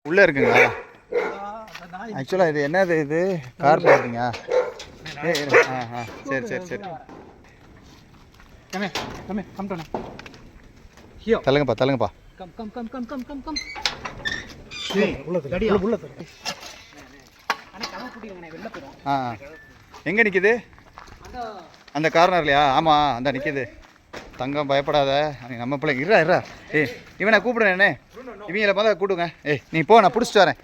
உள்ளே இருக்குங்களா? ஆக்சுவலாக இது என்னது? இது கார் பார்க்குங்க. சரி சரி சரி. தள்ளுங்கப்பா தள்ளுங்கப்பா. எங்கே நிற்கிது? அந்த கார்னர்லையா? ஆமாம், அந்த நிற்கிது. தங்கம் பயப்படாத, நம்ம பிள்ளைங்க. இருறா இவனை கூப்பிடுறேண்ணே. இவங்கள முதல்ல கூப்பிடுங்க. நீ போ, நான் பிடிச்சிட்டு வரேன்.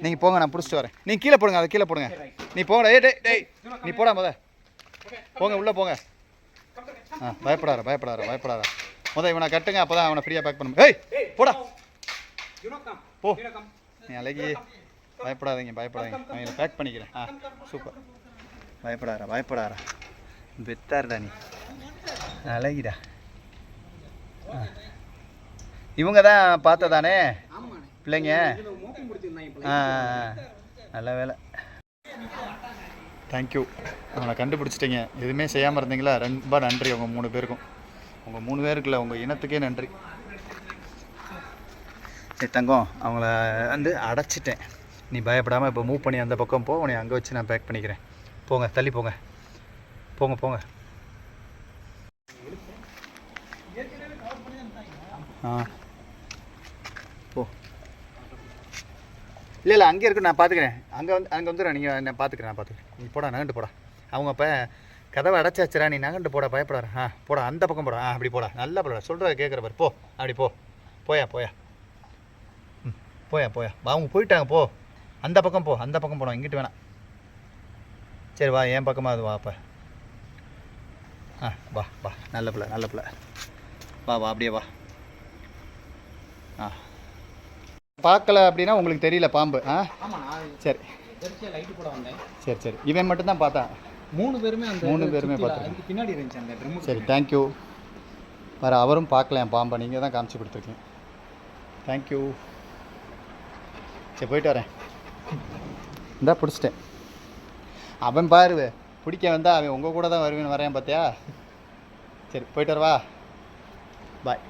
நீங்கள் போங்க, நான் பிடிச்சிட்டு வரேன். நீங்கள் கீழே போடுங்க, அதை கீழே போடுங்க. நீ போங்கடா. டேய் நீ போடா போங்க, உள்ளே போங்க. பயப்படாத. இவனை கட்டுங்க, அப்போ தான் அவனை ஃப்ரீயாக பேக் பண்ணும். போடா போ. நீ அழகி. பயப்படாதீங்க. அவங்கள பேக் பண்ணிக்கிறேன். சூப்பர். பயப்படாரா. பெத்தாருடா நீ. அழகிடா. இவங்க தான் பார்த்ததானே பிள்ளைங்க? நல்ல வேலை. தேங்க்யூ, அவனை கண்டுபிடிச்சிட்டிங்க. எதுவுமே செய்யாமல் இருந்தீங்களா? ரொம்ப நன்றி உங்கள் 3 பேருக்கும். உங்கள் 3 பேருக்குல்ல, உங்கள் இனத்துக்கே நன்றி. தங்கம், அவங்கள அடைச்சிட்டேன். நீ பயப்படாமல் இப்போ மூவ் பண்ணி அந்த பக்கம் போ. உன்னை அங்கே வச்சு நான் பேக் பண்ணிக்கிறேன். போங்க, தள்ளி போங்க. போ. இல்லை அங்கே இருக்கு, நான் பார்த்துக்கிறேன். அங்கே வந்துடுறேன். நீங்கள் நான் பார்த்துக்கிறேன். நீ போடா, நகண்டு போடா. அவங்க இப்போ கதவை அடைச்சாச்சுரா, நீ நகண்டு போடா. பயப்படாத. போடா, அந்த பக்கம் போடா. அப்படி போடா. நல்லா போடா. சொல்கிறத கேட்குற பாரு. போ, அப்படி போயா. அவங்க போயிட்டாங்க. போ, அந்த பக்கம் போனோம். இங்கிட்டு வேணாம். சரி வா, என் பக்கமாக அது வா. அப்போ வா. நல்ல பிள்ளை. வா அப்படியே வா. பார்க்கல அப்படின்னா உங்களுக்கு தெரியல பாம்பு. சரி. இவன் மட்டும்தான் பார்த்தான். 3 பேருமே பார்த்துருக்கேன். பின்னாடி இருந்துச்சு அந்த ட்ரம். சரி, தேங்க்யூ. வேறு அவரும் பார்க்கல என் பாம்பை. நீங்கள் தான் காமிச்சு கொடுத்துருக்கீங்க. தேங்க்யூ. சரி, போயிட்டு வரேன். இந்தா பிடிச்சிட்டேன். அவன் பாரு, பிடிக்க வந்தால் அவன் உங்கள் கூட தான் வரேன் பார்த்தியா? சரி, போயிட்டு வரவா. பாய்.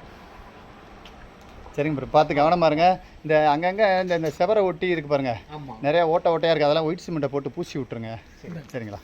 சரிங்க ப்ரோ, பார்த்து கவனமாக இருங்க. இந்த அங்கங்கே இந்த செவரை ஒட்டி இருக்குது பாருங்கள், நிறையா ஓட்டையாக இருக்குது. அதெல்லாம் ஒயிட் சிமெண்ட்டை போட்டு பூசி விட்ருங்க. சரிங்களா?